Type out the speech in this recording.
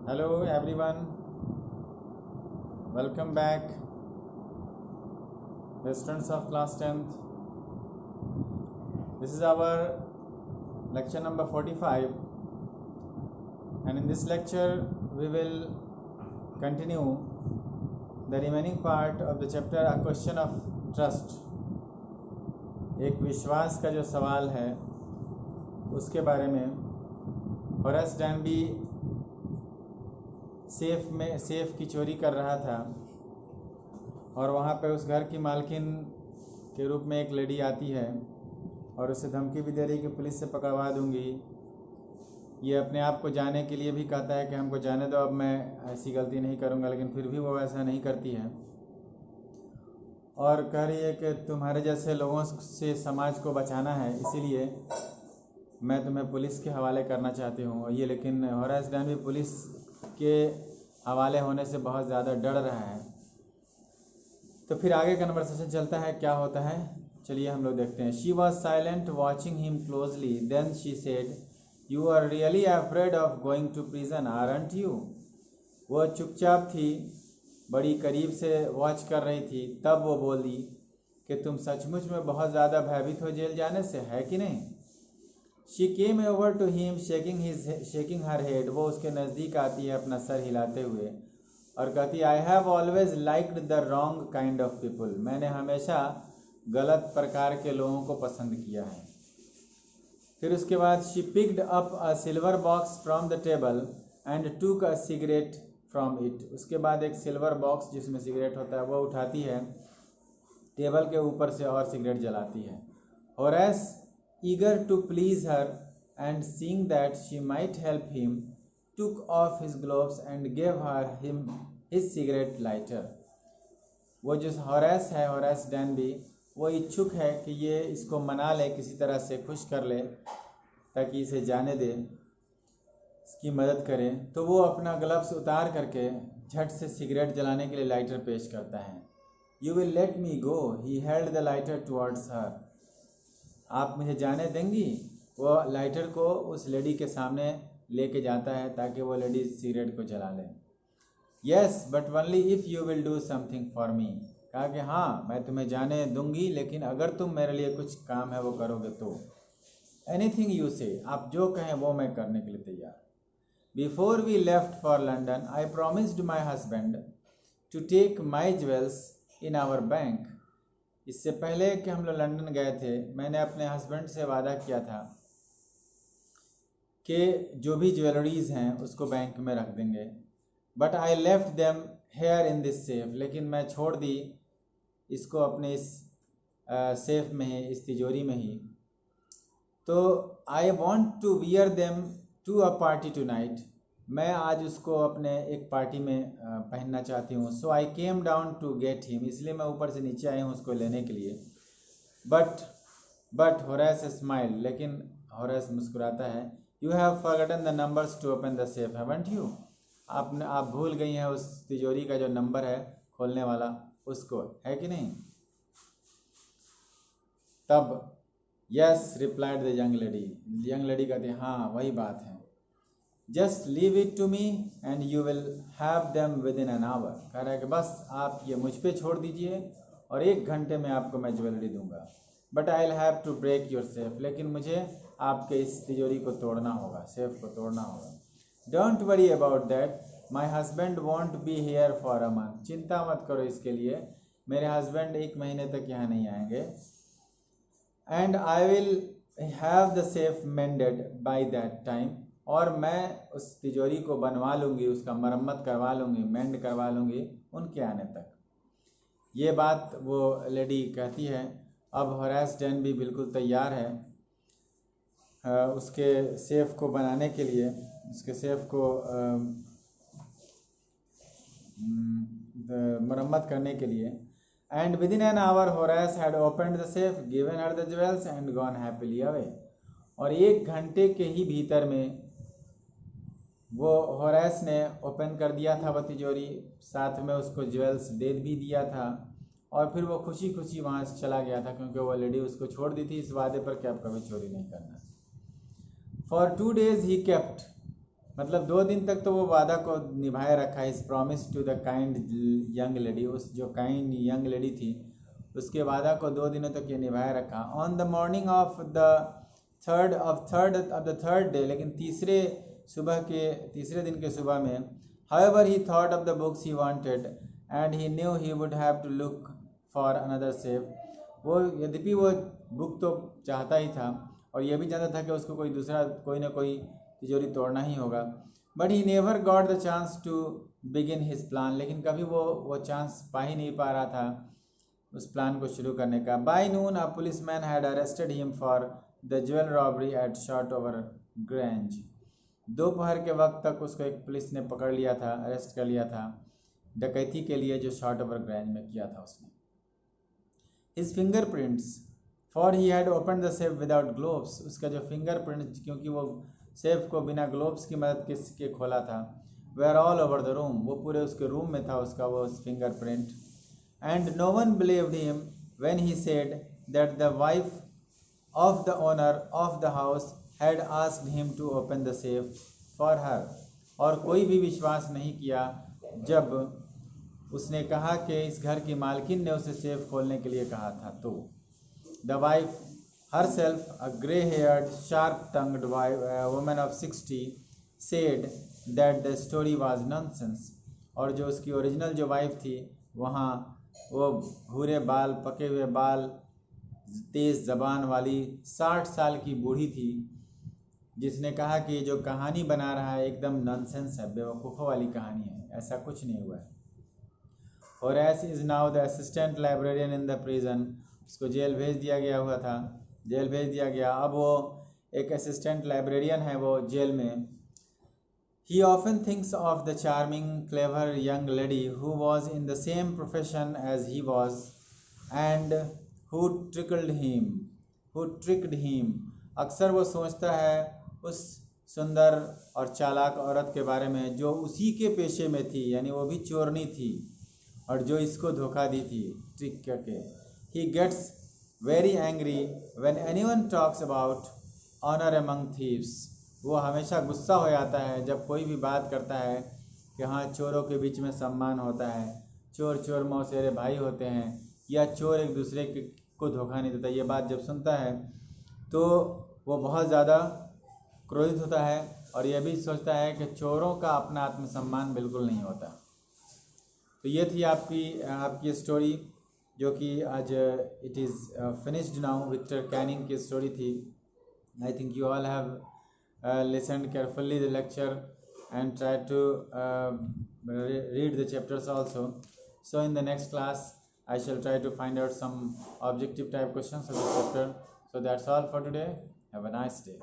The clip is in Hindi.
Hello everyone, welcome back, the students of class 10th. This is our lecture number 45, and in this lecture we will continue the remaining part of the chapter, a question of trust. एक विश्वास का जो सवाल है उसके बारे में। होरेस डैनबी सेफ की चोरी कर रहा था और वहाँ पे उस घर की मालकिन के रूप में एक लेडी आती है और उसे धमकी भी दे रही कि पुलिस से पकड़वा दूंगी। ये अपने आप को जाने के लिए भी कहता है कि हमको जाने दो, अब मैं ऐसी गलती नहीं करूँगा, लेकिन फिर भी वो ऐसा नहीं करती है और कह रही है कि तुम्हारे जैसे लोगों से समाज को बचाना है, इसीलिए मैं तुम्हें पुलिस के हवाले करना चाहती हूँ। ये लेकिन होरेस डैनबी पुलिस के हवाले होने से बहुत ज़्यादा डर रहा है। तो फिर आगे कन्वर्सेशन चलता है, क्या होता है चलिए हम लोग देखते हैं। She was silent watching him closely, then she said, you are really afraid of going to prison aren't you. वो चुपचाप थी, बड़ी करीब से वॉच कर रही थी, तब वो बोली कि तुम सचमुच में बहुत ज़्यादा भयभीत हो जेल जाने से, है कि नहीं। She came over to him shaking her head. वो उसके नज़दीक आती है अपना सर हिलाते हुए और कहती है, I have always liked the wrong kind of people. मैंने हमेशा गलत प्रकार के लोगों को पसंद किया है। फिर उसके बाद she picked up a silver box from the table and took a cigarette from it. उसके बाद एक सिल्वर बॉक्स जिसमें सिगरेट होता है वो उठाती है, टेबल के ऊपर से और सिगरेट जलाती है। Horace, eager to please her and seeing that she might help him, took off his gloves and gave him his cigarette lighter. वो जो होरेस है, होरेस डैनबी, वो इच्छुक है कि ये इसको मना ले, किसी तरह से खुश कर ले ताकि इसे जाने दे, इसकी मदद करे। तो वो अपना ग्लव्स उतार करके झट से सिगरेट जलाने के लिए लाइटर पेश करता है। You will let me go. He held the lighter towards her. आप मुझे जाने देंगी। वो लाइटर को उस लेडी के सामने लेके जाता है ताकि वो लेडी सिगरेट को जला ले। Yes, but only if you will do something for me. कहा कि हाँ, मैं तुम्हें जाने दूंगी, लेकिन अगर तुम मेरे लिए कुछ काम है वो करोगे तो। Anything you say, आप जो कहें वो मैं करने के लिए तैयार। Before we left for London, I promised my husband to take my jewels in our bank. इससे पहले कि हम लोग लंदन गए थे, मैंने अपने हस्बैंड से वादा किया था कि जो भी ज्वेलरीज हैं उसको बैंक में रख देंगे। But I left them here in this safe, लेकिन मैं छोड़ दी इसको अपने इस सेफ में ही, इस तिजोरी में ही। तो I want to wear them to a party tonight, मैं आज उसको अपने एक पार्टी में पहनना चाहती हूँ। So I came down to get him, इसलिए मैं ऊपर से नीचे आई हूँ उसको लेने के लिए। बट होरेस स्माइल, लेकिन होरेस मुस्कुराता है। You have forgotten the numbers to open the safe, haven't you. आप भूल गई हैं उस तिजोरी का जो नंबर है खोलने वाला, उसको, है कि नहीं। तब yes replied the young lady कहती है, हाँ वही बात है। Just leave it to me and you will have them within an hour. कह रहा है कि बस आप ये मुझ पे छोड़ दीजिए और 1 घंटे में आपको मैं ज्वेलरी दूंगा। But I will have to break your safe, लेकिन मुझे आपके इस तिजोरी को तोड़ना होगा, सेफ को तोड़ना होगा। Don't worry about that, my husband want be here for a month. चिंता मत करो इसके लिए, मेरे हस्बैंड 1 महीने तक यहाँ नहीं आएंगे। And I will have the safe मेंडेड by that time, और मैं उस तिजोरी को बनवा लूँगी, उसका मरम्मत करवा लूँगी, मेंड करवा लूँगी उनके आने तक। ये बात वो लेडी कहती है। अब होरेस डैनबी बिल्कुल तैयार है उसके सेफ को बनाने के लिए, उसके सेफ को मरम्मत करने के लिए। And with in an our Horace had opened the safe, given her the jewels and gone happily away. और 1 घंटे के ही भीतर में वो होरेस ने ओपन कर दिया था वह तिजोरी, साथ में उसको ज्वेल्स दे भी दिया था और फिर वो खुशी खुशी वहाँ से चला गया था, क्योंकि वो लेडी उसको छोड़ दी थी इस वादे पर कि अब कभी चोरी नहीं करना। फॉर 2 days ही केप्ट मतलब 2 दिन तक तो वो वादा को निभाए रखा है, इस promise to the kind young lady, उस जो काइंड यंग लेडी थी उसके वादा को 2 दिनों तक ये निभाए रखा। On the morning of the third day, लेकिन तीसरे दिन के सुबह में, however he thought of the books he wanted and he knew he would have to look for another safe, वो यद्यपि वो बुक तो चाहता ही था और ये भी जानता था कि उसको कोई ना कोई तिजोरी तोड़ना ही होगा, but he never got the chance to begin his plan, लेकिन कभी वो चांस पा ही नहीं पा रहा था उस प्लान को शुरू करने का। By noon a policeman had arrested him for the jewel robbery at Shotover Grange, दोपहर के वक्त तक उसको एक पुलिस ने पकड़ लिया था, अरेस्ट कर लिया था डकैती के लिए जो शॉर्टओवर ग्रेंज में किया था उसने। His fingerprints, for he had open the safe without gloves, उसका जो फिंगरप्रिंट, क्योंकि वो सेफ को बिना ग्लोव्स की मदद के खोला था, were all over the room, वो पूरे उसके रूम में था उसका वो fingerprint. And no one believed him when he said that the wife of the owner of the house had asked him to open the safe for her, और कोई भी विश्वास नहीं किया जब उसने कहा कि इस घर की मालकिन ने उसे सेफ खोलने के लिए कहा था। तो the wife herself, a grey-haired, sharp-tongued woman of 60, said that the story was nonsense, और जो उसकी ओरिजिनल जो वाइफ थी वहाँ वो भूरे बाल, पके हुए बाल, तेज़ ज़बान वाली 60 साल की बूढ़ी थी, जिसने कहा कि जो कहानी बना रहा है एकदम नॉनसेंस है, बेवकूफ़ों वाली कहानी है, ऐसा कुछ नहीं हुआ है। Horace is now the assistant librarian in the prison, उसको जेल भेज दिया गया, अब वो एक असिस्टेंट लाइब्रेरियन है वो जेल में। He often thinks of the charming clever young lady who was in the same profession as he was and who tricked him, अक्सर वो सोचता है उस सुंदर और चालाक औरत के बारे में जो उसी के पेशे में थी, यानी वो भी चोरनी थी और जो इसको धोखा दी थी ट्रिक करके। He gets very angry when anyone talks about honour among thieves, वो हमेशा गुस्सा हो जाता है जब कोई भी बात करता है कि हाँ चोरों के बीच में सम्मान होता है, चोर मौसेरे भाई होते हैं, या चोर एक दूसरे को धोखा नहीं देता। ये बात जब सुनता है तो वो बहुत ज़्यादा क्रोधित होता है और यह भी सोचता है कि चोरों का अपना आत्मसम्मान बिल्कुल नहीं होता। तो ये थी आपकी स्टोरी जो कि आज it is finished now. Victor Canning की स्टोरी थी। I think you all have listened carefully the lecture and try to read the chapters also. So in the next class I shall try to find out some objective type questions of the chapter. So that's all for today. Have a nice day.